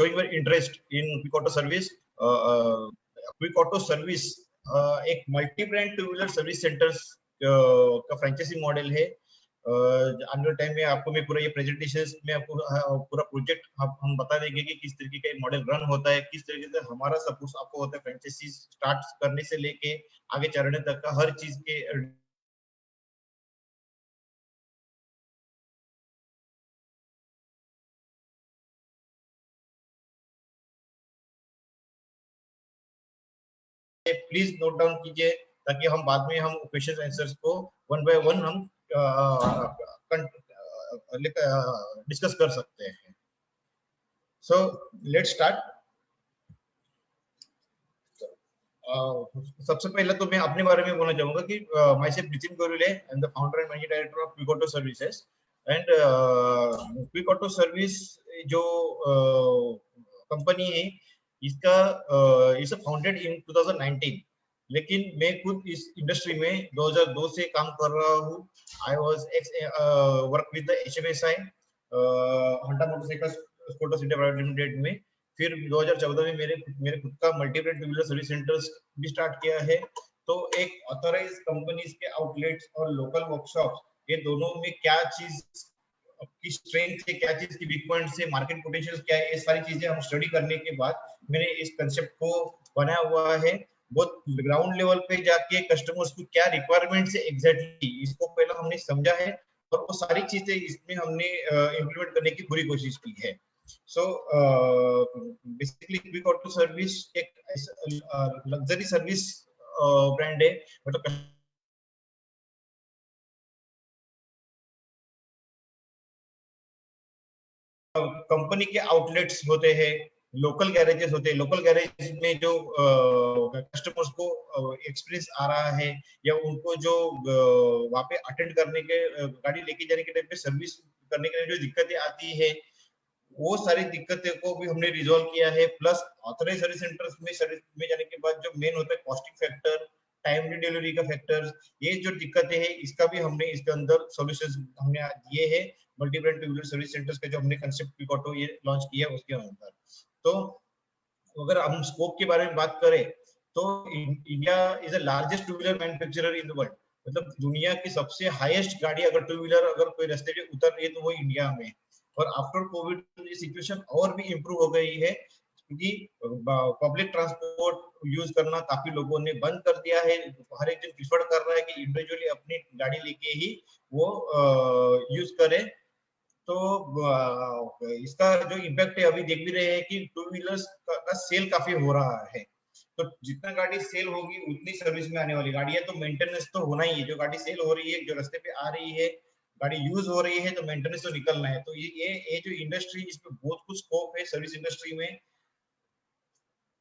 showing your interest in quick auto service. Quick auto service एक multi brand two wheeler service centres का franchise model है। आने time में आपको मैं पूरा ये प्रेजेंटेशन में आपको पूरा प्रोजेक्ट हम बता देंगे कि किस तरीके का मॉडल रन होता है, किस तरीके से हमारा सपोर्ट आपको होता है फ्रेंचाइजी स्टार्ट करने से लेके आगे चलने तक का हर चीज के प्लीज नोट डाउन कीजिए ताकि हम बाद में हम क्वेश्चन आंसर्स को वन बाय वन हम डिस्कस कर सकते हैं। So let's start. सबसे पहले तो मैं अपने बारे में बोलना चाहूंगा कि my self Nitin Gorule, I am the founder and managing director of quick auto services. And quick auto service जो कंपनी है इसका इसे फाउंडेड इन 2019, लेकिन मैं खुद इस इंडस्ट्री में 2002 से काम कर रहा हूँ। I was work with the HMSI Honda motorcycle scooters India private limited में। फिर 2014 में मेरे खुद का multi brand two wheeler service centres भी स्टार्ट किया है। तो एक ऑथराइज कंपनीज के आउटलेट्स और लोकल वर्कशॉप, ये दोनों में क्या चीज की स्ट्रेंथ है, क्या चीज की वीक पॉइंट है, मार्केट पोटेंशियल क्या है, ये सारी चीजें हम स्टडी करने के बाद मैंने इस कंसेप्ट को बनाया हुआ है। बहुत ग्राउंड लेवल पे जाके कस्टमर्स को क्या रिक्वायरमेंट है एग्जैक्टली इसको पहले हमने समझा है और वो सारी चीजें इसमें हमने इम्प्लीमेंट करने की पूरी कोशिश की है। So basically quick auto service एक लग्जरी सर्विस ब्रांड है। मतलब कंपनी के आउटलेट्स होते हैं, लोकल गैरेजेस होते हैं। लोकल गैरेज में जो कस्टमर्स को एक्सपीरियंस आ रहा है या उनको जो वहाँ पे अटेंड करने के गाड़ी लेके जाने के टाइम पे सर्विस करने के लिए जो दिक्कतें आती है, वो सारी दिक्कतें को भी हमने रिजॉल्व किया है। प्लस ऑथराइज सर्विस सेंटर्स में सर्विस में जाने के बाद जो मेन होता है कॉस्टिंग फैक्टर, टाइमली डिलीवरी का फैक्टर, ये जो दिक्कतें हैं इसका भी हमने इसके अंदर सॉल्यूशंस हमने दिए हैं multi brand two wheeler service centres का जो हमने कंसेप्ट क्विक ऑटो ये लॉन्च किया उसके अंदर। तो अगर हम स्कोप के बारे में बात करें तो India is the largest two wheeler manufacturer in the world. मतलब दुनिया की सबसे हाईएस्ट गाड़ी अगर टू व्हीलर अगर कोई रास्ते पे उतर रही है तो वो इंडिया में। और आफ्टर कोविड सिचुएशन और भी इम्प्रूव हो गई है क्योंकि पब्लिक ट्रांसपोर्ट यूज करना काफी लोगों ने बंद कर दिया है। हर एक जन प्रिफर कर रहा है कि इंडिविजुअली अपनी गाड़ी लेके ही वो यूज करे। तो इसका जो इम्पैक्ट है अभी देख भी रहे हैं कि टू व्हीलर्स का सेल काफी हो रहा है। तो जितना गाड़ी सेल होगी उतनी सर्विस में आने वाली गाड़ियां, तो मेंटेनेंस तो होना ही है। जो गाड़ी सेल हो रही है, जो रास्ते पे आ रही है, गाड़ी यूज हो रही है, तो मेंटेनेंस तो निकलना है। तो ये जो इंडस्ट्री इसमें बहुत कुछ स्कोप है सर्विस इंडस्ट्री में।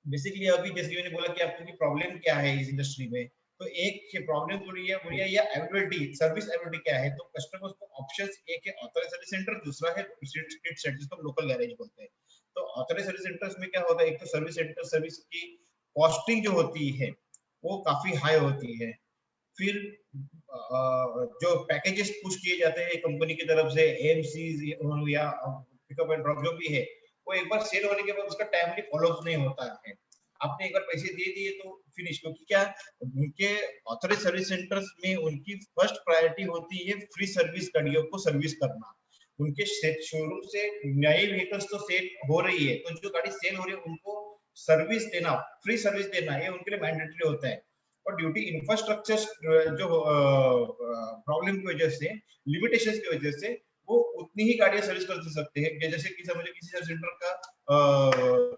बेसिकली अभी जैसे मैंने बोला कि आपको प्रॉब्लम क्या है इस इंडस्ट्री में, तो एक प्रॉब्लम थोड़ी है वो ये अवेलेबिलिटी, सर्विस अवेलेबिलिटी क्या है। तो कस्टमर्स को ऑप्शंस एक है ऑथराइज्ड सर्विस सेंटर, दूसरा है स्ट्रीट सेंटर जिसको लोकल गैरेज बोलते हैं। तो ऑथराइज्ड सर्विस सेंटर्स में क्या होता है, एक तो सर्विस सेंटर सर्विस की कॉस्टिंग जो होती है वो काफी हाई होती है। फिर जो पैकेजेस पुश किए जाते हैं कंपनी की तरफ से, एएमसी या पिकअप एंड ड्रॉप जो भी है, वो एक बार सेल होने के बाद उसका टाइमली फॉलोअप नहीं होता है। आपने एक बार पैसे दे दिए तो फिनिश। क्योंकि क्या उनके ऑथराइज्ड सर्विस सेंटर्स में उनकी फर्स्ट प्रायोरिटी होती है फ्री सर्विस गाड़ियों को सर्विस करना। उनके शोरूम से नए व्हीकल्स तो सेल हो रही है, तो जो गाड़ी सेल हो रही है उनको सर्विस देना, फ्री सर्विस देना, ये उनके लिए मैंडेटरी होता है। और ड्यूटी इंफ्रास्ट्रक्चर जो प्रॉब्लम की वजह से, लिमिटेशंस की वजह से वो उतनी ही गाड़ियां सर्विस कर सकते हैं। जैसे कि समझो किसी सर्विस सेंटर का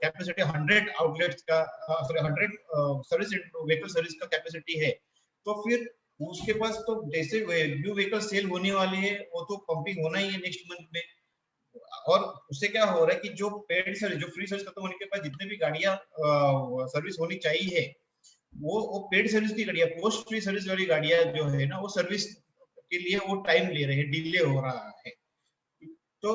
कैपेसिटी 100 आउटलेट्स का, सॉरी 100 सर्विस व्हीकल सर्विस का कैपेसिटी है, तो फिर उसके पास तो जैसे न्यू व्हीकल सेल होने वाली है वो तो पंपिंग होना ही है नेक्स्ट मंथ में। और उससे क्या हो रहा है कि जो पेड सर्विस, जो फ्री सर्विस खत्म होने के बाद जितने भी गाड़ियां सर्विस होनी चाहिए वो पेड सर्विस की गाड़ियां, पोस्ट फ्री सर्विस वाली गाड़ियां जो है ना, वो सर्विस के लिए वो टाइम ले रहे हैं, डिले हो रहा है। तो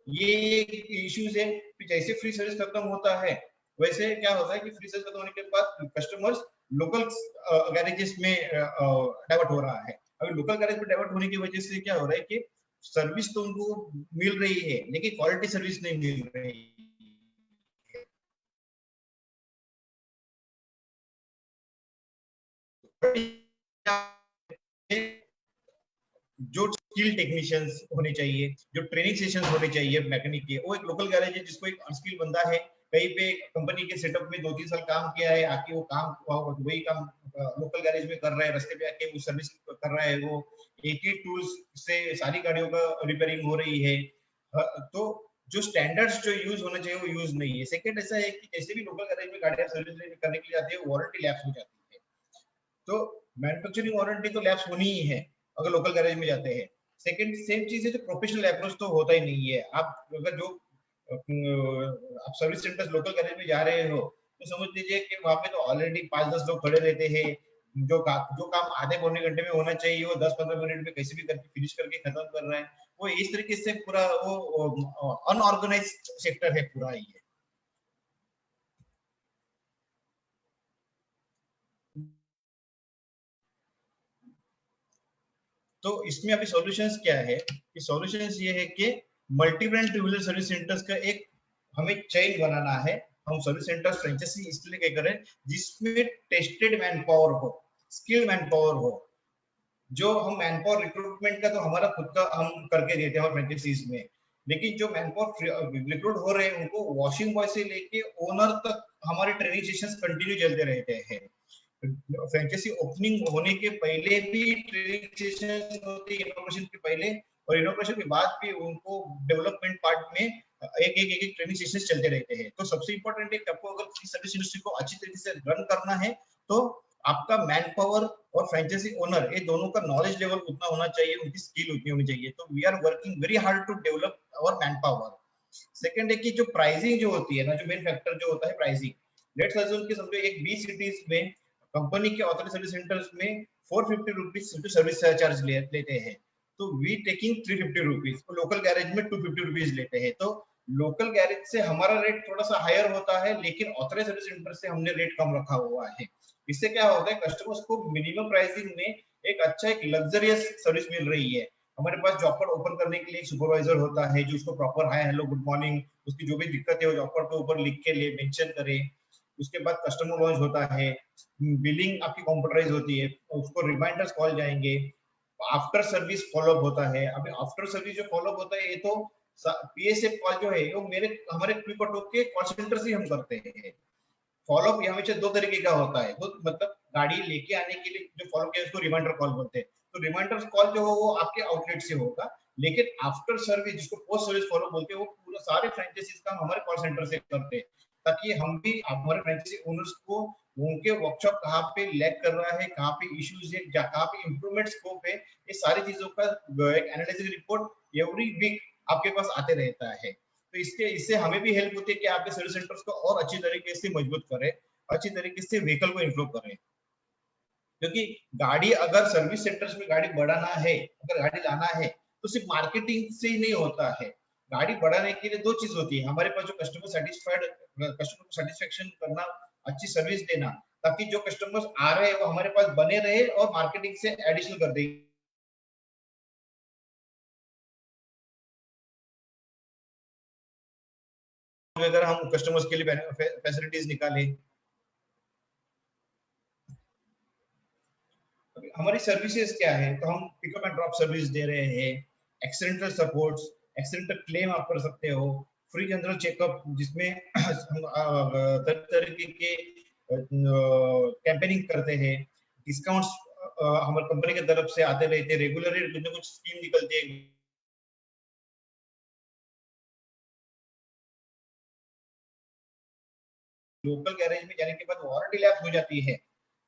ये इश्यूज है। जैसे फ्री सर्विस खत्म होता है वैसे क्या होता है कि फ्री सर्विस खत्म होने के बाद कस्टमर्स लोकल गैरेजेस में डाइवर्ट हो रहा है। अभी लोकल गैरेज में डाइवर्ट होने की वजह से क्या हो रहा है कि सर्विस तो उनको मिल रही है लेकिन क्वालिटी सर्विस नहीं मिल रही। जो स्किल टेक्नीशियंस होने चाहिए, जो ट्रेनिंग सेशंस होने चाहिए मैकेनिक के, वो एक लोकल गैरेज है जिसको एक अनस्किल बंदा है कहीं पे कंपनी के सेटअप में 2-3 साल काम किया है, आके वो काम वही काम लोकल गैरेज में कर रहा है, रास्ते पे आके वो सर्विस कर रहा है, वो एक ही टूल्स से सारी गाड़ियों का रिपेयरिंग हो रही है। तो जो स्टैंडर्ड्स जो यूज होना चाहिए वो यूज नहीं है। सेकंड ऐसा है कि जैसे भी लोकल गैरेज में गाड़ियां सर्विस करने के लिए जाती है, वारंटी लैप्स हो जाती है। तो मैन्युफैक्चरिंग वारंटी तो लैप्स होनी ही है अगर लोकल गैरेज में जाते हैं। सेकंड सेम चीज है, जो प्रोफेशनल अप्रोच तो होता ही नहीं है। आप अगर जो आप सर्विस सेंटर लोकल गैरेज में जा रहे हो तो समझ लीजिए कि वहां पे तो ऑलरेडी 5-10 लोग खड़े रहते हैं। जो काम आधे पौने घंटे में होना चाहिए वो 10-15 मिनट में कैसे भी करके फिनिश करके खत्म कर रहा है। वो इस तरीके से पूरा वो अनऑर्गेनाइज सेक्टर है पूरा ये। तो इसमें अभी सॉल्यूशंस क्या है कि सॉल्यूशंस ये है कि multi brand two wheeler service centres का एक हमें चेन बनाना है। हम सर्विस सेंटर्स फ्रेंचाइजी इसलिए क्या करें जिसमें टेस्टेड मैन पावर हो, स्किल मैन पावर हो। जो हम मैन पावर रिक्रूटमेंट का तो हमारा खुद का हम करके देते हैं फ्रेंचाइजीज में, लेकिन जो मैन पावर रिक्रूट हो रहे हैं उनको वॉशिंग बॉय से लेके ओनर तक हमारे ट्रेनिंग सेशंस कंटिन्यू चलते रहते हैं। फ्रेंचाइजी ओपनिंग होने के पहले भी ट्रेनिंग सेशन होती है, इनोग्रेशन के पहले और इनोग्रेशन के बाद भी उनको डेवलपमेंट पार्ट में एक ट्रेनिंग सेशन चलते रहते हैं। तो सबसे इंपॉर्टेंट है कि आपको अगर किसी सर्विस इंडस्ट्री को अच्छी तरीके से रन करना है तो आपका मैन पावर और फ्रेंचाइजी ओनर ये दोनों का नॉलेज लेवल उतना होना चाहिए, उनकी स्किल उतनी होनी चाहिए। तो we are working very hard to develop our man power. Second है कि जो प्राइसिंग जो होती है ना, जो मेन फैक्टर जो होता है प्राइसिंग। लेट्स अज्यूम कि समझो एक 20 सिटीज में कंपनी के ऑथराइज्ड सर्विस सेंटर्स में 450 रुपीज सर्विस चार्ज लेते हैं, तो वी टेकिंग 350 रुपीज, तो लोकल गैरेज में 250 रुपीज लेते हैं। तो लोकल गैरेज से हमारा रेट थोड़ा सा हायर होता है, लेकिन ऑथराइज्ड सर्विस सेंटर से हमने रेट कम रखा हुआ है। इससे क्या होता है कस्टमर्स को मिनिमम प्राइसिंग में एक अच्छा एक लग्जरियस सर्विस मिल रही है। हमारे पास जॉब कार्ड ओपन करने के लिए एक सुपरवाइजर होता है जो उसको proper hi hello good morning उसकी जो भी दिक्कत है वो जॉब कार्ड के ऊपर लिख के ले मेंशन करे। उसके बाद कस्टमर लॉन्च होता है, बिलिंग आपकी कंप्यूटराइज होती है, उसको रिमाइंडर्स कॉल जाएंगे, आफ्टर सर्विस फॉलोअप होता है। अभी आफ्टर सर्विस जो फॉलोअप होता है ये तो पीएसएफ कॉल जो है वो मेरे हमारे क्विक ऑटो के कॉल सेंटर से हम करते हैं। फॉलोअप हमेशा दो तरीके का होता है, तो मतलब गाड़ी लेके आने के लिए जो फॉलो किया उसको रिमाइंडर कॉल बोलते हैं। तो रिमाइंडर कॉल जो हो वो आपके आउटलेट से होगा, लेकिन आफ्टर सर्विस जिसको पोस्ट सर्विस फॉलो बोलते हैं वो पूरा सारे फ्रेंचाइजीज का हमारे कॉल सेंटर से करते हैं, ताकि हम भी हमारे फ्रेंचाइजी ओनर्स को उनके वर्कशॉप कहाँ पे लैग कर रहा है, कहाँ पे इश्यूज है, कहाँ पे इम्प्रूवमेंट स्कोप है, ये सारी चीजों का एक एनालिसिस रिपोर्ट एवरी वीक आपके पास आते रहता है। तो इसके इससे हमें भी हेल्प होती है कि आपके सर्विस सेंटर्स को और अच्छी तरीके से मजबूत करें, अच्छी तरीके से व्हीकल को इंप्रूव करें। क्योंकि गाड़ी अगर सर्विस सेंटर्स में गाड़ी बढ़ाना है, अगर गाड़ी लाना है तो सिर्फ मार्केटिंग से ही नहीं होता है। गाड़ी बढ़ाने के लिए दो चीज होती है, हमारे पास जो कस्टमर को सेटिस्फेक्शन करना, अच्छी सर्विस देना, ताकि जो कस्टमर्स आ रहे हैं वो हमारे पास बने रहे और मार्केटिंग से एडिशनल कर देंगे। अगर हम कस्टमर्स के लिए फैसिलिटीज निकालें, हमारी सर्विसेज क्या है, तो हम पिकअप एंड ड्रॉप सर्विस दे रहे हैं, एक्सीडेंटल सपोर्ट्स, एक्सीडेंटल क्लेम आप कर सकते हो, फ्री जनरल चेकअप जिसमें हम तरह तरीके के कैंपेनिंग करते हैं, डिस्काउंट्स हमारी कंपनी की तरफ से आते रहते हैं, रेगुलरली कुछ ना कुछ स्कीम निकलती है। लोकल गैरेज में जाने के बाद वारंटी लैप्स हो जाती है,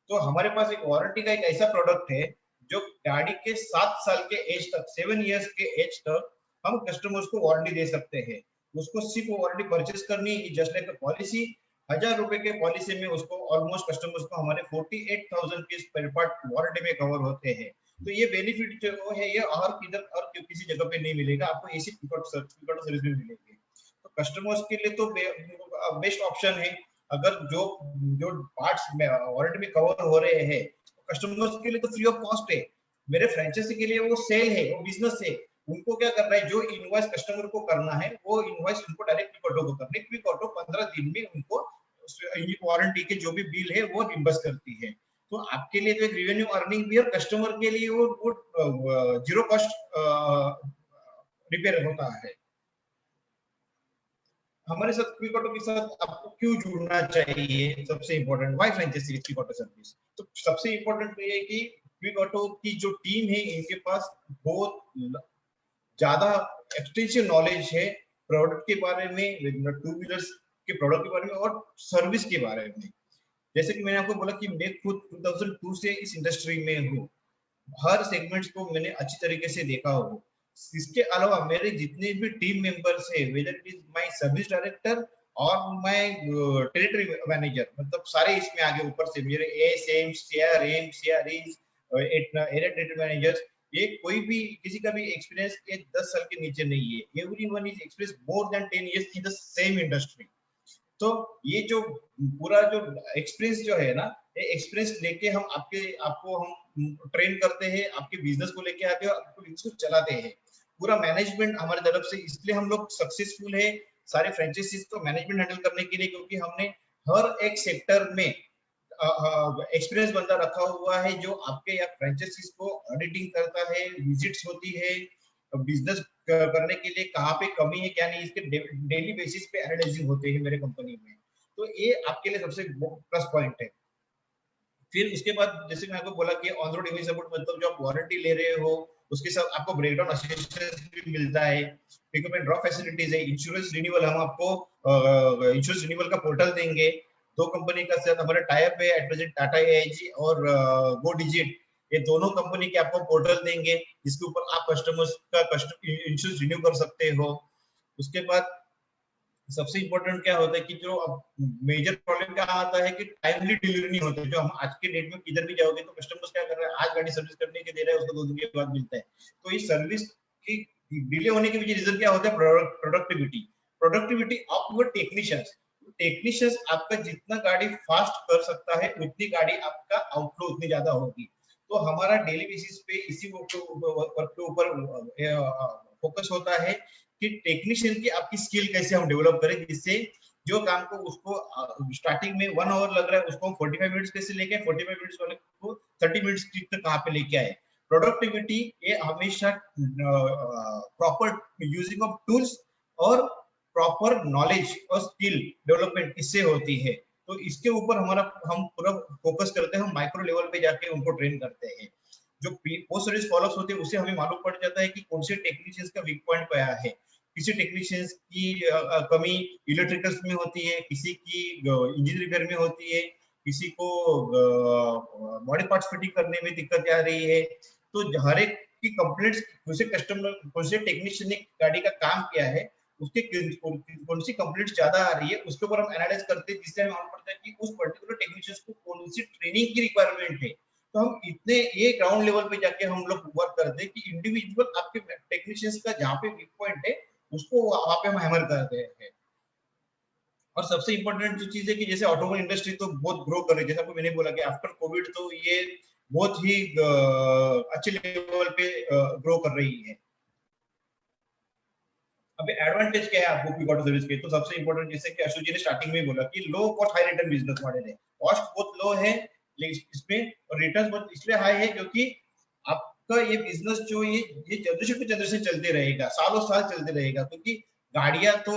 तो हमारे पास एक वारंटी का एक ऐसा प्रोडक्ट है जो गाड़ी के 7 साल के एज तक, 7 इयर्स के एज तक हम कस्टमर्स को वारंटी दे सकते हैं। उसको सिर्फ वारंटी परचेज करनी है, जस्ट लाइक पॉलिसी। 1000 रुपए के पॉलिसी में उसको ऑलमोस्ट कस्टमर्स को हमारे 48,000 के स्पेयर पार्ट वारंटी में कवर होते हैं। तो ये बेनिफिट जो है ये और किधर और किसी जगह पे नहीं मिलेगा आपको, इसी सर्विस में मिलेगी। तो कस्टमर्स के लिए तो बेस्ट ऑप्शन है। अगर जो जो पार्ट्स में वारंटी में कवर हो रहे हैं कस्टमर्स के लिए तो फ्री ऑफ कॉस्ट है। मेरे फ्रेंचाइजी के लिए वो सेल है, वो बिजनेस है। उनको क्या करना है, जो इनवॉइस कस्टमर को करना है वो इनवॉइस उनको डायरेक्ट क्विक ऑटो को करना है। क्विक ऑटो 15 दिन में उनको वारंटी के जो भी बिल है वो रिम्बर्स करती है। तो आपके लिए तो एक रेवेन्यू अर्निंग भी है, कस्टमर के लिए वो जीरो कॉस्ट रिपेयर होता है। हमारे साथ क्विक ऑटो के साथ आपको क्यों जुड़ना चाहिए, सबसे important why franchisee quick auto service. तो सबसे इंपॉर्टेंट तो ये है कि क्विक ऑटो की जो टीम है इनके पास बहुत ज्यादा एक्सटेंसिव नॉलेज है प्रोडक्ट के बारे में, टू व्हीलर्स के प्रोडक्ट के बारे में और सर्विस के बारे में। जैसे कि मैंने आपको बोला कि मैं खुद 2002 से इस इंडस्ट्री में हूँ, हर सेगमेंट्स को मैंने अच्छी तरीके से देखा हो। इसके अलावा मेरे जितने भी टीम मेंबर्स है, whether it is my service director और माय टेरिटरी मैनेजर, मतलब सारे इसमें आगे ऊपर से मेरे ASM, CRM, CREs, area territory managers, ये कोई भी किसी का भी एक्सपीरियंस ये 10 साल के नीचे नहीं है। Everyone is experience more than 10 years in the same industry. तो ये जो पूरा जो एक्सपीरियंस जो है ना, ये एक्सपीरियंस लेके हम आपको हम ट्रेन करते हैं, आपके बिजनेस को लेके आते हैं और आपको बिजनेस को चलाते हैं। पूरा मैनेजमेंट हमारी तरफ से, इसलिए हम लोग सक्सेसफुल है सारे फ्रेंचाइजीज को मैनेजमेंट हैंडल करने के लिए, क्योंकि हमने हर एक सेक्टर में एक्सपीरियंस बंदा रखा हुआ है जो आपके या फ्रेंचाइजीज को ऑडिटिंग करता है, विजिट्स होती है, बिजनेस करने के लिए कहाँ पे कमी है क्या नहीं, इसके डेली बेसिस पे एनालाइजिंग होते हैं मेरे कंपनी में। तो ये आपके लिए सबसे प्लस पॉइंट है। फिर उसके बाद जैसे मैं आपको बोला कि ऑन रोड इमेज सपोर्ट, मतलब जो आप वारंटी ले रहे हो उसके साथ आपको ब्रेकडाउन असिस्टेंस भी मिलता है, पिकअप एंड ड्रॉप फैसिलिटीज है, इंश्योरेंस रिन्यूअल हम आपको इंश्योरेंस रिन्यूअल का पोर्टल देंगे। दो कंपनी का साथ हमारा टाई अप है एट प्रेजेंट, टाटा एआईजी और गो डिजिट, ये दोनों कंपनी के आपको पोर्टल देंगे जिसके ऊपर आप कस्टमर्स का इंश्योरेंस रिन्यू कर सकते हो। उसके बाद सबसे इम्पोर्टेंट क्या होता है कि जो अब मेजर प्रॉब्लम क्या आता है कि टाइमली डिलीवरी नहीं होती। जो हम आज के डेट में किधर भी जाओगे तो कस्टमर्स क्या कर रहा है, आज गाड़ी सर्विस करने के दे रहा है, उसको 2 दिन के बाद मिलता है। तो इस सर्विस की डिले होने के पीछे रीजन क्या होता है, productivity. Productivity of your technicians. Technicians आपका जितना गाड़ी फास्ट कर सकता है उतनी गाड़ी आपका आउटफ्लो उतनी ज्यादा होगी। तो हमारा डेली बेसिस पे इसी वर्क के ऊपर फोकस होता है कि टेक्नीशियन की आपकी स्किल कैसे हम डेवलप करें, जिससे जो काम को उसको स्टार्टिंग में 1 आवर लग रहा है उसको 45 मिनट्स कैसे लेके 45 मिनट्स वाले को 30 मिनट्स तक कहाँ पे लेके आए। प्रोडक्टिविटी ये हमेशा प्रॉपर यूजिंग ऑफ टूल्स और प्रॉपर नॉलेज और स्किल डेवलपमेंट इससे होती है। तो इसके ऊपर हमारा हम पूरा फोकस करते हैं, हम माइक्रो लेवल पे जाके उनको ट्रेन करते हैं। जो पोस्ट सर्विस फॉलोअप्स होते हैं उससे हमें मालूम पड़ जाता है कि कौन से टेक्नीशियंस का वीक पॉइंट क्या है। किसी टेक्नीशियंस की कमी इलेक्ट्रिकल्स में होती है, किसी की इंजन रिपेयर में होती है, किसी को बॉडी पार्ट्स फिटिंग करने में दिक्कत आ रही है। तो हर एक की कंप्लेंट्स दूसरे कस्टमर दूसरे टेक्नीशियन ने गाड़ी का काम किया है, उसके कौन सी कंप्लेंट्स ज्यादा आ रही है उसके ऊपर हम एनालाइज करते हैं, जिससे हमें मालूम पड़ता है कि उस पर्टिकुलर टेक्नीशियन को कौन सी ट्रेनिंग की रिक्वायरमेंट है। तो हम इतने ये ग्राउंड लेवल पे जाके हम लोग वर्क करते हैं कि इंडिविजुअल आपके टेक्नीशियंस का जहाँ पे वीक पॉइंट है उसको वहां पे हम हैमर करते हैं। और सबसे इंपॉर्टेंट जो चीज है कि जैसे ऑटोमोबाइल इंडस्ट्री तो बहुत ग्रो कर रही है, जैसे आपको मैंने बोला कि आफ्टर कोविड तो ये बहुत ही अच्छे लेवल पे ग्रो कर रही है। अभी एडवांटेज क्या है आपको क्विक ऑटो सर्विस के, तो सबसे इंपॉर्टेंट जैसे कि अशोक जी ने स्टार्टिंग में बोला कि low cost high return business model है। कॉस्ट बहुत लो है लेकिन इसमें रिटर्न बहुत इसलिए हाई है क्योंकि आपका ये बिजनेस जो ये जनरेशन टू जनरेशन चलते रहेगा, सालों साल चलते रहेगा, क्योंकि गाड़ियां तो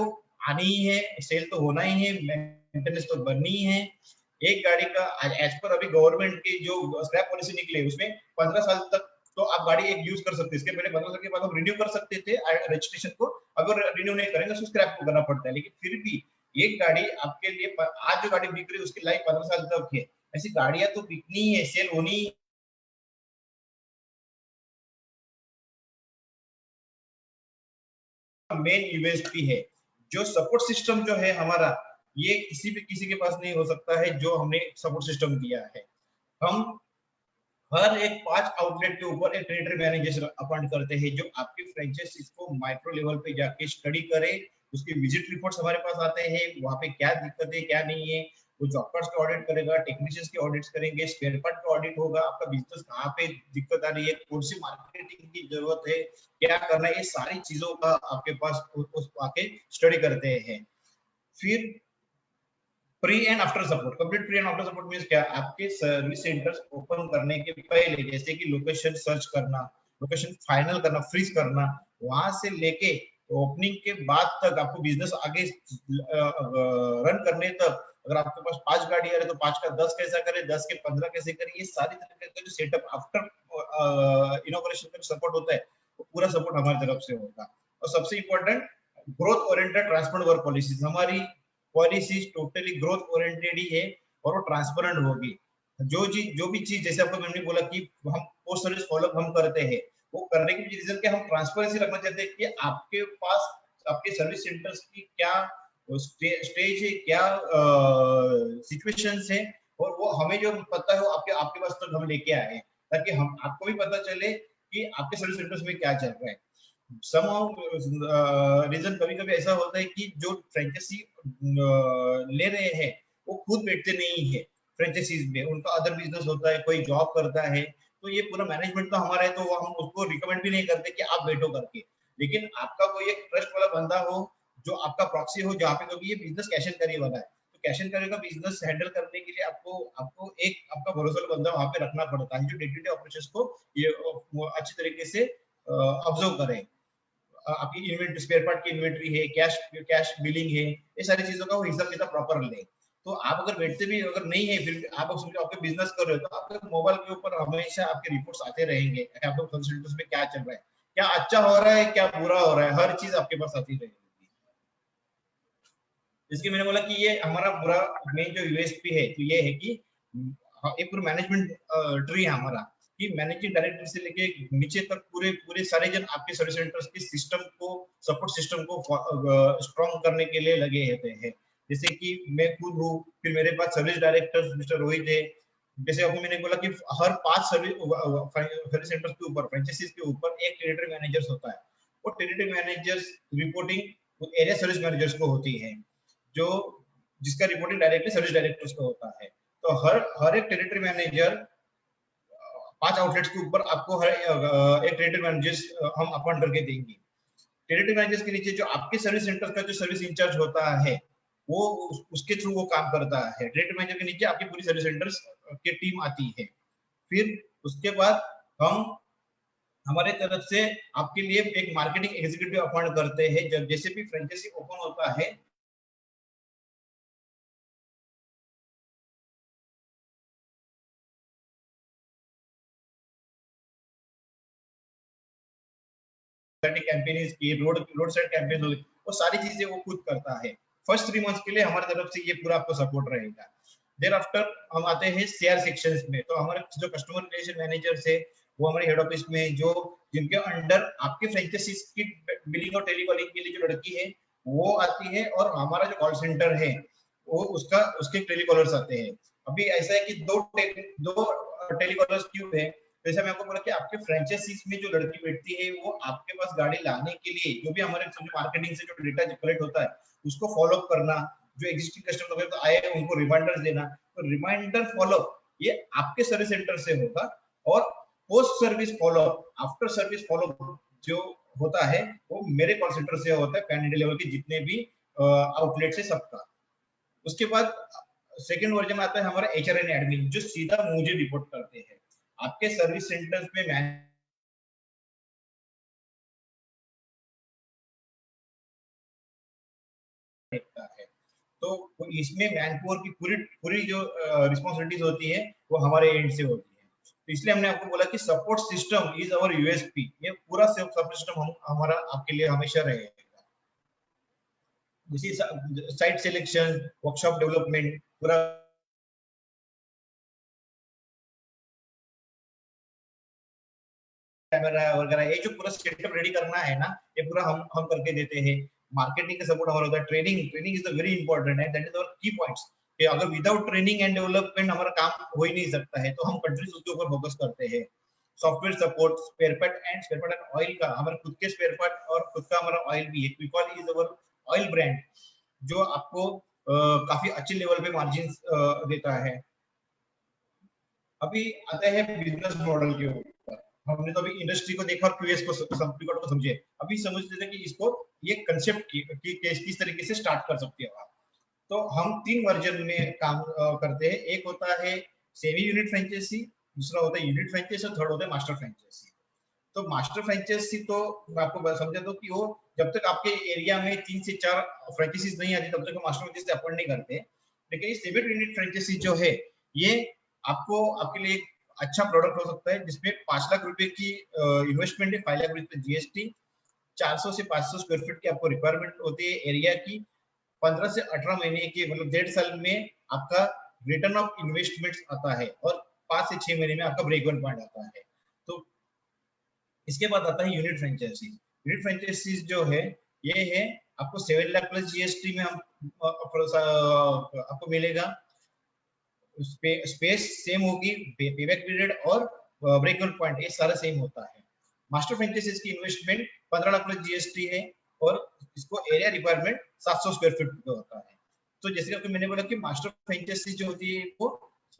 आनी ही है, सेल तो होना ही है, मेंटेनेंस तो बननी ही है। एक गाड़ी का एज पर अभी गवर्नमेंट की जो स्क्रैप पॉलिसी निकली उसमें 15 साल तक तो आप गाड़ी एक यूज कर सकते हैं। इसके पहले 15 साल के बाद हम रिन्यू कर सकते थे रजिस्ट्रेशन को, अगर रिन्यू नहीं करेंगे तो स्क्रैप को करना पड़ता है। लेकिन फिर भी एक गाड़ी आपके लिए आज जो गाड़ी बिक रही है उसकी लाइफ 15 साल तक है। ऐसी गाड़ियां तो बिकनी है, सेल होनी मेन यूएसपी है। जो सपोर्ट सिस्टम जो है हमारा, ये किसी भी किसी के पास नहीं हो सकता है जो हमने सपोर्ट सिस्टम दिया है। हम हर एक 5 आउटलेट के ऊपर एक टेरिटरी मैनेजर अपॉइंट करते हैं जो आपकी फ्रेंचाइजीज को माइक्रो लेवल पे जाके स्टडी करे। उसके विजिट रिपोर्ट्स हमारे पास आते हैं, वहां पे क्या दिक्कत है क्या नहीं है, वो जॉब कार्ड्स के ऑडिट करेगा, टेक्नीशियंस के ऑडिट्स करेंगे, स्पेयर पार्ट का ऑडिट होगा, आपका बिजनेस कहाँ पे दिक्कत आ रही है, कौन सी मार्केटिंग की जरूरत है, क्या करना है, ये सारी चीजों का आपके पास उस आके स्टडी करते हैं। फिर pre and after support, complete pre and after support means क्या, आपके सर्विस सेंटर्स ओपन करने के पहले जैसे कि लोकेशन सर्च करना, लोकेशन फाइनल करना, फ्रीज करना, वहां से लेके ओपनिंग के बाद तक आपको बिजनेस आगे रन करने तक, अगर आपके पास 5 गाड़ी है तो 5 का 10 कैसा करे, 10 के 15 कैसे करे, ये सारी तरह का जो सेटअप आफ्टर इनॉग्रेशन का सपोर्ट होता है वो पूरा सपोर्ट हमारी तरफ से होगा। और सबसे important, growth oriented transparent work policies, हमारी पॉलिसीज टोटली ग्रोथ ओरिएंटेड ही है और वो ट्रांसपेरेंट होगी। जो भी चीज जैसे आपको मैंने बोला कि हम पोस्ट सर्विस फॉलोअप हम करते हैं, वो करने के रीजन क्या, हम ट्रांसपेरेंसी रखना चाहते हैं कि आपके पास आपके सर्विस सेंटर्स की क्या स्टेज है, क्या सिचुएशंस है, और वो हमें जो पता है वो आपके आपके पास तक हम लेके आए, ताकि हम आपको भी पता चले कि आपके सर्विस सेंटर्स में क्या चल रहा है। रीजन कभी कभी ऐसा होता है कि जो फ्रेंचाइजी ले रहे हैं वो खुद बैठते नहीं है फ्रेंचाइजीज में, उनका अदर बिजनेस होता है, कोई जॉब करता है, तो ये पूरा मैनेजमेंट तो हमारा है, तो वो हम उसको रिकमेंड भी नहीं करते कि आप बैठो करके। लेकिन आपका कोई एक ट्रस्ट वाला बंदा हो, जो आपका प्रॉक्सी हो, जहाँ पे कभी ये बिजनेस कैश एंड कैरी वाला है, तो कैश एंड कैरी का बिजनेस हैंडल करने के लिए आपको आपको एक आपका भरोसा वाला बंदा वहां पे रखना पड़ता है, जो डे टू डे ऑपरेशंस को ये अच्छी तरीके से ऑब्जर्व करे। आपकी इन्वेंट्री, स्पेयर पार्ट की इन्वेंट्री है, कैश कैश बिलिंग है, ये सारी चीजों का वो हिसाब किताब प्रॉपर ले। तो आप अगर बैठते भी अगर नहीं है, फिर आप समझो आपके बिजनेस कर रहे हो, तो आपके मोबाइल के ऊपर हमेशा आपके रिपोर्ट्स आते रहेंगे कि आपके कंसल्टेंट्स में क्या चल रहा है, क्या अच्छा हो रहा है, क्या बुरा हो रहा है, हर चीज आपके पास आती रहेगी। इसके मैंने बोला कि ये हमारा पूरा मेन जो यूएसपी है, तो ये है कि एक पूरा मैनेजमेंट ट्री है हमारा, कि मैनेजिंग डायरेक्टर से लेके नीचे तक पूरे पूरे सारे जन आपके सर्विस सेंटर्स के सिस्टम को, सपोर्ट सिस्टम को स्ट्रॉन्ग करने के लिए लगे रहते हैं। जैसे कि मैं खुद हूँ, फिर मेरे पास सर्विस डायरेक्टर मिस्टर रोहित है। जैसे आपको मैंने बोला कि हर 5 सर्विस सेंटर्स के ऊपर, फ्रेंचाइजीज के ऊपर एक टेरिटरी मैनेजर्स होता है। वो territory managers reporting area service managers को होती है, जो जिसका रिपोर्टिंग डायरेक्टली सर्विस डायरेक्टर्स को होता है। तो हर हर एक टेरिटरी मैनेजर 5 आउटलेट्स के ऊपर आपको हर एक टेरिटरी मैनेजर्स हम अपॉइंट करके देंगे। टेरिटरी मैनेजर्स के नीचे जो आपके सर्विस सेंटर का जो सर्विस इंचार्ज होता है, वो उसके थ्रू वो काम करता है। टेरिटरी मैनेजर के नीचे आपकी पूरी सर्विस सेंटर्स की टीम आती है। फिर उसके बाद हम हमारे तरफ से आपके लिए एक मार्केटिंग एग्जीक्यूटिव अपॉइंट करते हैं। जब जैसे भी फ्रेंचाइजी ओपन होता है, कैंपेन की, रोड साइड कैंपेन, वो सारी चीजें वो खुद करता है। फर्स्ट 3 मंथ्स के लिए हमारी तरफ से ये पूरा आपको सपोर्ट रहेगा। देर आफ्टर हम आते हैं सीआर सेक्शंस में। तो हमारे जो कस्टमर रिलेशन मैनेजर्स है, वो हमारे हेड ऑफिस में, जो जिनके अंडर आपके फ्रेंचाइजीज की बिलिंग और टेलीकॉलिंग के लिए जो लड़की है वो आती है, और हमारा जो कॉल सेंटर है वो उसका उसके टेलीकॉलर्स आते हैं। अभी ऐसा है कि दो टेलीकॉलर्स क्यों है, जैसे मैं आपको बोला कि आपके फ्रेंचाइजीज में जो लड़की बैठती है, वो आपके पास गाड़ी लाने के लिए जो भी हमारे मार्केटिंग से जो डेटा कलेक्ट होता है उसको फॉलो अप करना, जो एग्जिस्टिंग कस्टमर वगैरह तो आए हैं उनको रिमाइंडर्स देना, तो रिमाइंडर फॉलो ये आपके सर्विस सेंटर से होगा। और post service follow after service follow जो होता है वो मेरे कॉल सेंटर से होता है, पैन इंडिया लेवल के जितने भी आउटलेट है सबका। उसके बाद सेकंड वर्जन आता है हमारा एचआर एंड एडमिन, जो सीधा मुझे रिपोर्ट करते हैं। आपके सर्विस सेंटर्स में देखता है, तो इसमें मैनपावर की पूरी पूरी जो रिस्पॉन्सिबिलिटीज होती है वो हमारे एंड से होती है। तो इसलिए हमने आपको बोला कि support system is our USP, ये पूरा सपोर्ट सिस्टम हम हमारा आपके लिए हमेशा रहेगा। जैसे साइट सिलेक्शन, वर्कशॉप डेवलपमेंट, पूरा कैमरा वगैरह, ये जो पूरा सेटअप रेडी करना है ना, ये पूरा हम करके देते हैं। मार्केटिंग का सपोर्ट हमारा होता है। Training training is the very important है, दैट इज आवर की पॉइंट्स, कि अगर विदाउट ट्रेनिंग एंड डेवलपमेंट हमारा काम हो ही नहीं सकता है, तो हम कंट्रीज उसके ऊपर फोकस करते हैं। Software support, spare part and oil का, हमारे खुद के स्पेयर पार्ट और खुद का हमारा ऑयल भी है। क्विकॉल इज अवर ऑयल ब्रांड, जो आपको काफी अच्छे लेवल पे मार्जिन देता है। अभी आते हैं बिजनेस मॉडल के ऊपर। हमने तो अभी इंडस्ट्री को देखा और क्यूएस को को समझे। अभी समझ लेते हैं कि इसको ये कंसेप्ट किस तरीके से स्टार्ट कर सकते हो आप। तो हम 3 वर्जन में काम करते हैं। एक होता है सेमी यूनिट फ्रेंचाइजी, दूसरा होता है यूनिट फ्रेंचाइजी और थर्ड होता है मास्टर फ्रेंचाइजी। तो मास्टर फ्रेंचाइजी तो मैं आपको समझा दूं कि वो जब तक आपके एरिया में 3 से 4 फ्रेंचाइजीज नहीं आती तब तक मास्टर फ्रेंचाइजी अपॉइंट नहीं करते। लेकिन ये सेमी यूनिट फ्रेंचाइजी जो है ये आपको आपके लिए अच्छा प्रोडक्ट हो सकता है, जिसमें 5 लाख रुपए की इन्वेस्टमेंट है, 5 लाख रुपए जीएसटी, 400 से 500 स्क्वायर फीट की आपको रिक्वायरमेंट होती है एरिया की, 15 से 18 महीने की मतलब 1.5 साल में आपका रिटर्न ऑफ इन्वेस्टमेंट आता है और 5 से 6 महीने में आपका ब्रेक इवन पॉइंट आता है। तो इसके बाद आता है यूनिट फ्रेंचाइजी। यूनिट फ्रेंचाइजी जो है ये है आपको 7 लाख प्लस जीएसटी में हम आपको मिलेगा। स्पेस सेम होगी, पेबैक पीरियड और ब्रेक इवन पॉइंट ये सारा सेम होता है। मास्टर फ्रेंचाइजीज की इन्वेस्टमेंट 15 लाख प्लस जीएसटी है और इसको एरिया रिक्वायरमेंट 700 स्क्वायर फीट का होता है। तो जैसे आपको मैंने बोला कि मास्टर फ्रेंचाइजी जो होती है वो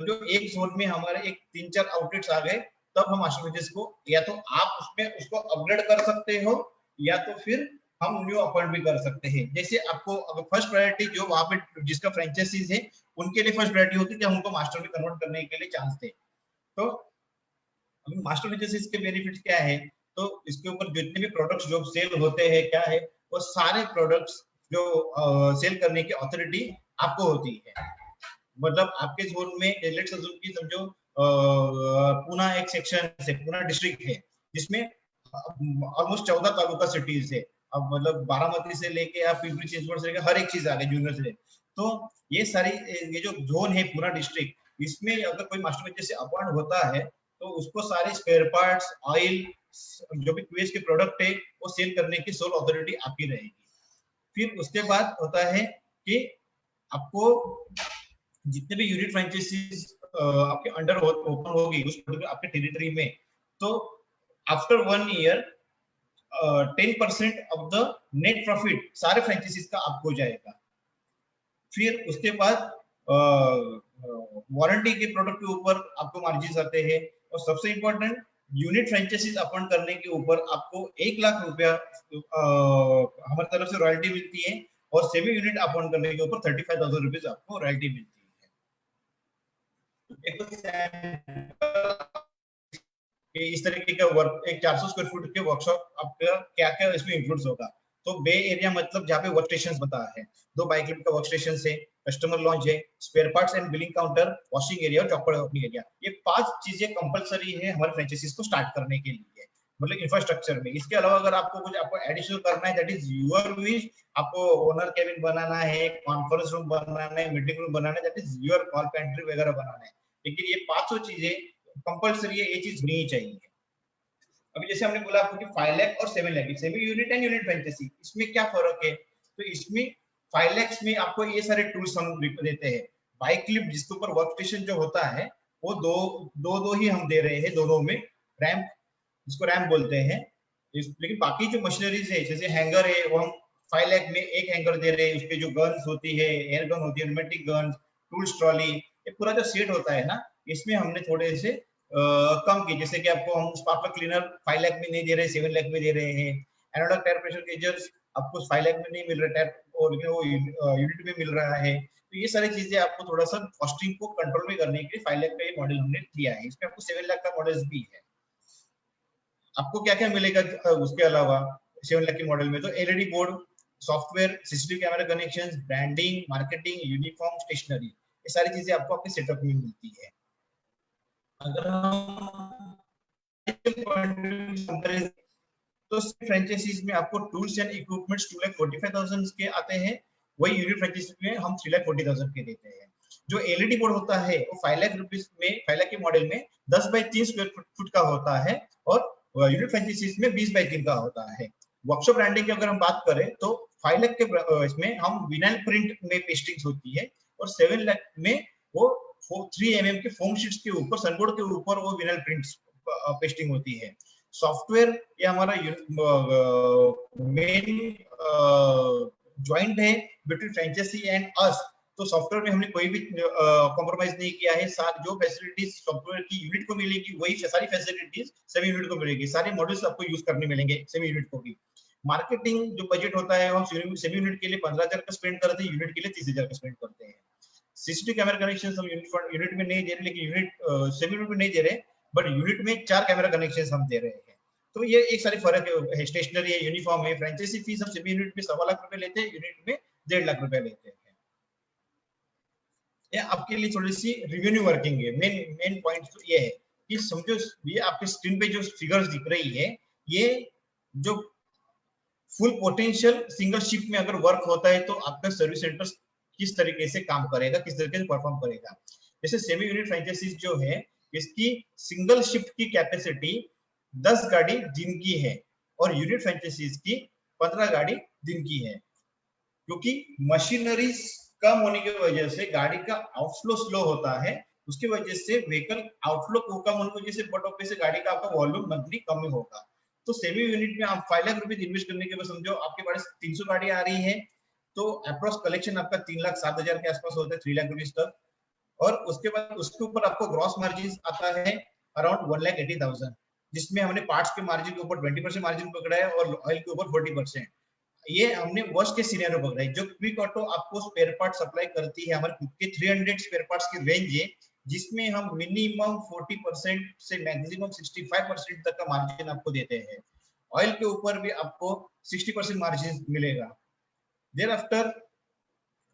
समझो एक जोन में हमारे एक 3-4 आउटलेट्स आ गए, तब हम मास्टर फ्रेंचाइजी को या तो आप उसमें उसको अपग्रेड कर सकते हो या तो फिर हम न्यू अपॉइंट भी कर सकते हैं। जैसे आपको अगर फर्स्ट प्रायोरिटी जो वहां पे जिसका फ्रेंचाइजीज है उनके लिए फर्स्ट प्रायोरिटी होती है कि हम उनको मास्टर में कन्वर्ट करने के लिए चांस दें। तो मास्टर फ्रेंचाइजीज के बेनिफिट्स क्या है, तो इसके ऊपर जितने भी प्रोडक्ट्स जो सेल होते हैं क्या है, वो सारे प्रोडक्ट्स जो सेल करने की अथॉरिटी आपको होती है। मतलब आपके जोन में लेट्स अज्यूम की समझो पुणे एक सेक्शन है, पुणे डिस्ट्रिक्ट है जिसमें ऑलमोस्ट 14 तालुका सिटीज है। अब मतलब बारामती से लेके आप पिंपरी चिंचवड से लेके हर एक चीज आ गई जूनियर से। तो ये सारी ये जो जोन है पूरा डिस्ट्रिक्ट, इसमें अगर कोई मास्टर फ्रेंचाइजी अपॉइंट होता है तो उसको सारे स्पेयर पार्ट्स, ऑयल, जो भी क्यूएस के प्रोडक्ट है वो सेल करने की सोल अथॉरिटी आपकी रहेगी। फिर उसके बाद होता है कि आपको जितने भी यूनिट फ्रेंचाइजीज आपके अंडर ओपन होगी उस आपके टेरिटरी में, तो after 1 year 10% of the net profit सारे फ्रेंचाइजीज का आपको जाएगा। फिर उसके बाद वारंटी के प्रोडक्ट के ऊपर आपको मार्जिन आते हैं और सबसे इंपॉर्टेंट यूनिट फ्रेंचाइजीज अपॉइंट करने के ऊपर आपको 1 लाख रुपया हमारी तरफ से रॉयल्टी मिलती है और सेमी यूनिट अपॉइंट करने के ऊपर 35,000 रुपीज आपको रॉयल्टी मिलती है। इस तरीके का वर्क एक 400 स्क्वायर फुट के वर्कशॉप आपका क्या क्या इसमें इंक्लूड होगा। तो बे एरिया मतलब जहाँ पे वर्क स्टेशन बता है, 2 बाइक लिफ्ट का वर्क स्टेशन है, कस्टमर लॉन्च है, spare parts and billing counter, washing area और चॉकलेट ओपनिंग एरिया। ये 5 चीजें कंपलसरी है हमारे फ्रेंचाइजीज को स्टार्ट करने के लिए, मतलब इंफ्रास्ट्रक्चर में। इसके अलावा अगर आपको कुछ आपको एडिशनल करना है दैट इज योर विश, आपको ओनर केबिन बनाना है, कॉन्फ्रेंस रूम बनाना है, मीटिंग रूम बनाना है, that is your call, pantry वगैरह बनाना है। लेकिन ये 500 चीजें कंपलसरी है, ये चीज होनी चाहिए। अभी जैसे हमने बोला आपको कि 5 लाख और 7 lakh, semi unit and unit franchisee, इसमें क्या फर्क है? तो इसमें 5 लाख में आपको ये सारे टूल्स हम देते हैं। बाइक लिफ्ट जिसके ऊपर वर्क स्टेशन जो होता है वो दो ही हम दे रहे हैं, दोनों में रैंप, जिसको रैंप बोलते हैं। लेकिन बाकी जो मशीनरीज है जैसे हैंगर है वो हम 5 लाख में एक हैंगर दे रहे हैं। उसके जो गन्स होती है, एयर गन होती है, न्यूमेटिक गन्स, टूल्स ट्रॉली, ये पूरा जो सेट होता है ना, इसमें हमने थोड़े से कम की। जैसे कि आपको हम स्पार्कल क्लीनर 5 लाख में नहीं दे रहे, 7 लाख में दे रहे हैं। एनालॉग टायर प्रेशर गेजर्स आपको 5 लाख में नहीं मिल रहा टायर, और लेकिन वो यूनिट में मिल रहा है। तो ये सारी चीजें आपको थोड़ा सा कॉस्टिंग को कंट्रोल में करने के लिए 5 लाख का ये मॉडल हमने किया है। इसमें आपको 7 लाख का मॉडल्स भी है। आपको क्या क्या मिलेगा उसके अलावा 7 लाख के मॉडल में? तो LED board, software, CCTV camera connections, branding, marketing, uniform, stationery, ये सारी चीजें आपको आपके सेटअप में मिलती है। अगर हम तो फ्रेंचाइजीज में आपको टूल्स एंड इक्विपमेंट्स 2,45,000 के आते हैं, वही यूनिट फ्रेंचाइजी में हम 3,40,000 के देते हैं। जो एलईडी बोर्ड होता है वो 5 लाख रुपीस में, 5 लाख के मॉडल में 10 बाई 3 स्क्वायर फुट का होता है और यूनिट फ्रेंचाइजीज में 20 बाई 3 का होता है। वर्कशॉप ब्रांडिंग की अगर हम बात करें तो 5 लाख के इसमें हम विनाइल प्रिंट में पेस्टिंग होती है और 7 लाख में वो 3 mm के फोम शीट्स के ऊपर, सनबोर्ड के ऊपर वो विनाइल प्रिंट पेस्टिंग होती है। सॉफ्टवेयर ये हमारा मेन ज्वाइंट है बिटवीन फ्रेंचाइजी एंड अस। तो सॉफ्टवेयर में हमने कोई भी कॉम्प्रोमाइज नहीं किया है। सारी जो फैसिलिटीज सॉफ्टवेयर की यूनिट को मिलेगी वही सारी फैसिलिटीज सेमी यूनिट को मिलेगी। सारे मॉड्यूल्स आपको यूज करने मिलेंगे सेमी यूनिट को भी। मार्केटिंग जो बजट होता है हम सेमी यूनिट के लिए 15,000 का स्पेंड करते हैं, यूनिट के लिए 30,000 का स्पेंड करते हैं। सीसीटीवी कैमरा कनेक्शन हम यूनिट में नहीं दे रहे, लेकिन यूनिट सेमी यूनिट में नहीं दे रहे, बट यूनिट में 4 कैमरा कनेक्शन हम दे रहे हैं। तो ये एक सारी फर्क है, स्टेशनरी है, यूनिफॉर्म है। फ्रेंचाइजी फीस हम सेमी यूनिट में 1.25 लाख रुपए लेते हैं, यूनिट में 1.5 लाख रुपए लेते हैं। ये आपके लिए थोड़ी सी रेवेन्यू वर्किंग है। मेन पॉइंट तो ये है कि समझो, ये आपके स्क्रीन पे जो फिगर्स दिख रही है, ये जो फुल पोटेंशियल सिंगल शिफ्ट में अगर वर्क होता है तो आपका सर्विस सेंटर किस तरीके से काम करेगा, किस तरीके से परफॉर्म करेगा। जैसे सेमी यूनिट फ्रेंचाइजीज जो है, इसकी सिंगल शिफ्ट की कैपेसिटी 10 गाड़ी दिन की है और यूनिट फ्रेंचाइजीज की 15 गाड़ी दिन की है, क्योंकि मशीनरी कम होने की वजह से गाड़ी का आउटफ्लो स्लो होता है, उसकी वजह से व्हीकल आउटफ्लो कम होने की वजह से बट ऑब्वियसली गाड़ी का आपका वॉल्यूम मंथली कम ही होगा। तो सेमी यूनिट में आप 5 लाख रुपए इन्वेस्ट करने के बाद समझो आपके पास 300 गाड़ी आ रही है, तो अप्रोक्स कलेक्शन आपका 3,07,000 के आसपास होता है, 3 लाख रुपीज तक। और उसके बाद उसके ऊपर आपको ग्रॉस मार्जिन आता है अराउंड 1,80,000, जिसमें हमने पार्ट्स के मार्जिन के ऊपर 20% मार्जिन पकड़ा है और ऑयल के ऊपर 40%। ये हमने वर्स्ट के सिनेरियो पकड़ा है। जो क्विक ऑटो आपको स्पेयर पार्ट सप्लाई करती है, हमारे खुद के 300 स्पेयर पार्ट्स की रेंज है, जिसमें हम मिनिमम 40% से मैक्सिमम 65% तक का मार्जिन आपको देते हैं। ऑयल के ऊपर भी आपको 60% मार्जिन मिलेगा। देयर आफ्टर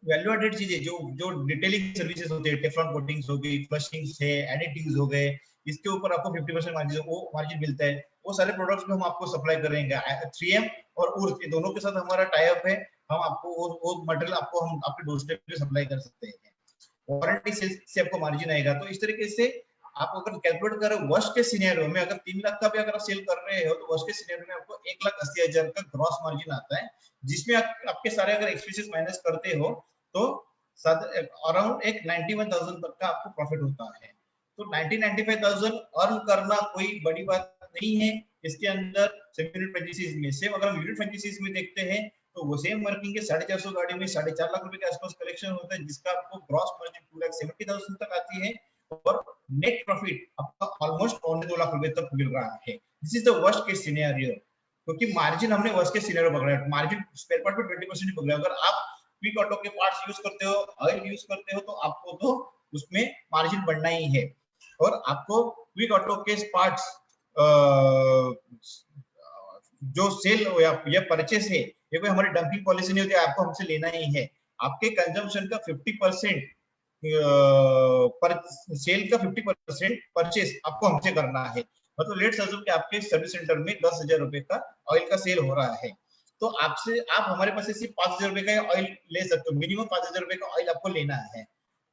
वैल्यू एडेड चीजें जो जो डिटेलिंग सर्विसेज होते हैं, टेफ्लॉन कोटिंग्स हो गई, फ्लशिंग्स है, एडिटिव्स हो गए, इसके ऊपर आपको 50% मार्जिन मिलता है। वो सारे प्रोडक्ट्स में हम आपको सप्लाई करेंगे। 3M और उर्स, ये दोनों के साथ हमारा टाई अप है। हम आपको वो मटेरियल आपको हम आपके डोरस्टेप पे सप्लाई कर सकते हैं। वारंटी से आपको मार्जिन आएगा। तो इस तरीके से आप अगर कैलकुलेट करें वर्स्ट के सिनेरियो में, अगर 3 लाख का भी अगर सेल कर रहे हो, तो वर्स्ट के सिनेरियो में आपको 1,80,000 का ग्रॉस मार्जिन आता है, जिसमें आपके सारे अगर एक्सपेंसेस माइनस करते हो तो अराउंड एक 91,000 तक का आपको प्रॉफिट होता है। तो 95,000 अर्न करना कोई बड़ी बात नहीं है इसके अंदर सेमी यूनिट फ्रेंचाइजीज में। सेम अगर हम यूनिट फ्रेंचाइजीज में देखते हैं तो वो सेम वर्किंग है, 450 गाड़ी में 4.5 लाख रुपए के आसपास कलेक्शन होता है, जिसका आपको ग्रॉस मार्जिन 2,70,000 तक आती है और नेट प्रॉफिट आपका ऑलमोस्ट 2.25 लाख रुपए तक मिल रहा है। This is the worst case scenario, क्योंकि मार्जिन हमने वर्स्ट केस सिनेरियो पकड़ा है। मार्जिन स्पेयर पार्ट पे 20% ही पकड़ा है। अगर आप क्विक ऑटो के पार्ट्स यूज करते हो, ऑयल यूज करते हो, तो आपको तो उसमें मार्जिन बढ़ना ही है। और आपको क्विक ऑटो के पार्ट्स जो सेल या परचेस है, ये कोई हमारी डंपिंग पॉलिसी नहीं होती, आपको हमसे लेना ही है। आपके कंजम्पशन का 50% पर सेल का 50% परचेस आपको हमसे करना है। मतलब लेट्स अज्यूम कि आपके सर्विस सेंटर में 10,000 रुपए का ऑयल का सेल हो रहा है, तो आपसे आप हमारे पास से सिर्फ 5,000 रुपए का ऑयल ले सकते हो। मिनिमम 5,000 रुपए का ऑयल आपको लेना है,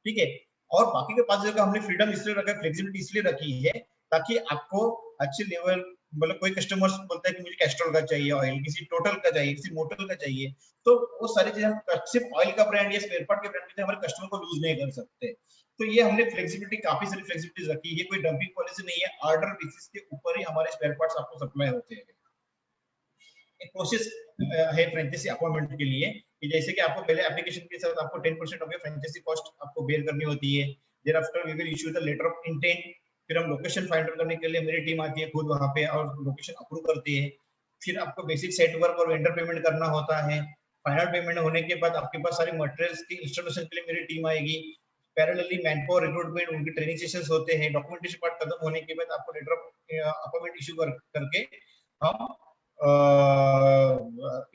ठीक है। और बाकी के 5,000 का हमने फ्रीडम इसलिए रखा है, फ्लेक्सिबिलिटी इसलिए रखी है, ताकि आपको अच्छे लेवल, मतलब कोई कस्टमर्स बोलता है कि मुझे कैस्ट्रोल का चाहिए ऑयल, किसी टोटल का चाहिए, किसी मोटल का चाहिए, तो वो सारी चीजें हम सिर्फ ऑयल का ब्रांड या स्पेयर पार्ट के ब्रांड के हमारे कस्टमर को लूज नहीं कर सकते। तो ये हमने फ्लेक्सिबिलिटी, काफी सारी फ्लेक्सिबिलिटी रखी है। कोई डंपिंग पॉलिसी नहीं है, ऑर्डर बेसिस के ऊपर ही हमारे स्पेयर पार्ट्स आपको सप्लाई होते हैं। एक प्रोसेस है फ्रेंचाइजी अपॉइंटमेंट के लिए, कि जैसे कि आपको पहले एप्लीकेशन के साथ आपको 10% ऑफ योर फ्रेंचाइजी कॉस्ट आपको बेयर करनी होती है। Thereafter we will issue the letter of intent. फिर हम लोकेशन फाइंड आउट करने के लिए मेरी टीम आती है खुद वहां पे और लोकेशन अप्रूव करती है। फिर आपको बेसिक सेट वर्क और वेंडर पेमेंट करना होता है। फाइनल पेमेंट होने के बाद आपके पास सारे मटेरियल्स की इंस्टॉलेशन के लिए मेरी टीम आएगी। पैरेलली मैनपावर रिक्रूटमेंट, उनके ट्रेनिंग सेशंस होते हैं। डॉक्यूमेंटेशन पार्ट खत्म होने के बाद आपको लेटर ऑफ अपॉइंटमेंट इशू करके हम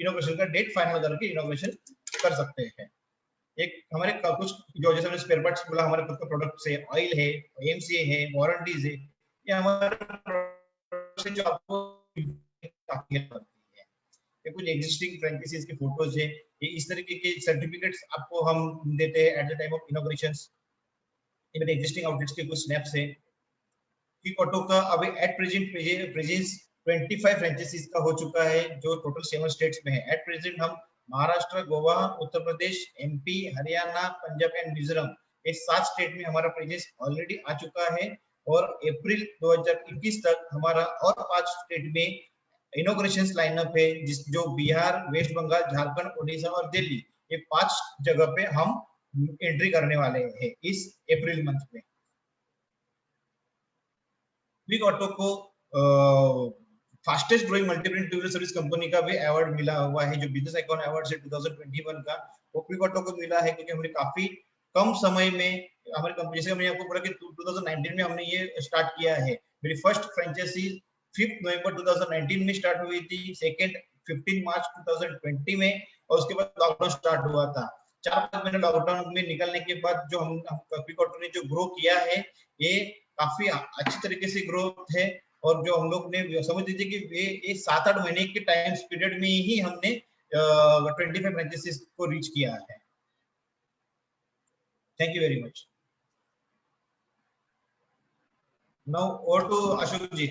इनोवेशन का डेट फाइनल करके इनोवेशन कर सकते हैं। एक हमारे कुछ जो जैसे मैंने स्पेयर पार्ट्स बोला, हमारे खुद का प्रोडक्ट्स है, ऑयल है, एमसीए है, वारंटीज है, ये हमारे जो आपको काफी हेल्प करती है। ये कुछ एग्जिस्टिंग फ्रेंचाइजीज की फोटोज है, ये इस तरीके के सर्टिफिकेट्स आपको हम देते हैं एट द टाइम ऑफ इनॉग्रेशंस। ये मेरे एग्जिस्टिंग आउटलेट्स के कुछ स्नैप्स है। क्विक ऑटो का अभी एट प्रेजेंट प्रेजेंस 25 फ्रेंचाइजीज का हो चुका है, जो टोटल 7 स्टेट्स में है। एट प्रेजेंट हम महाराष्ट्र, गोवा, उत्तर प्रदेश, एमपी, हरियाणा, पंजाब एंड मिजोरम, ये 7 स्टेट में हमारा प्रेजेंस ऑलरेडी आ चुका है। और अप्रैल 2021 तक हमारा और 5 स्टेट में इनॉग्रेशंस लाइनअप है, जिस जो बिहार, वेस्ट बंगाल, झारखंड, उड़ीसा और दिल्ली, ये 5 जगह पे हम एंट्री करने वाले हैं इस अप्रैल मंथ में। क्विक ऑटो को fastest growing multi brand two wheeler service company का भी अवार्ड मिला हुआ है, जो बिजनेस आइकॉन अवार्ड से 2021 का क्विक ऑटो को मिला है, क्योंकि हमने काफी कम समय में हमारी कंपनी, जैसे हमने आपको बोला कि 2019 में हमने ये स्टार्ट किया है। मेरी फर्स्ट फ्रेंचाइजी 5 नवंबर 2019 में स्टार्ट हुई थी, सेकंड 15 मार्च 2020 में, और उसके बाद लॉकडाउन स्टार्ट हुआ था। 4-5 महीने लॉकडाउन में निकलने के बाद जो हम क्विक ऑटो ने जो ग्रो किया है, ये काफी अच्छी तरीके से ग्रोथ है। और जो हम लोग ने समझ लीजिए कि ये 7-8 महीने के टाइम पीरियड में ही हमने 25 फ्रेंचाइजीज को रीच किया है। Thank you very much. Now over to Ashok ji.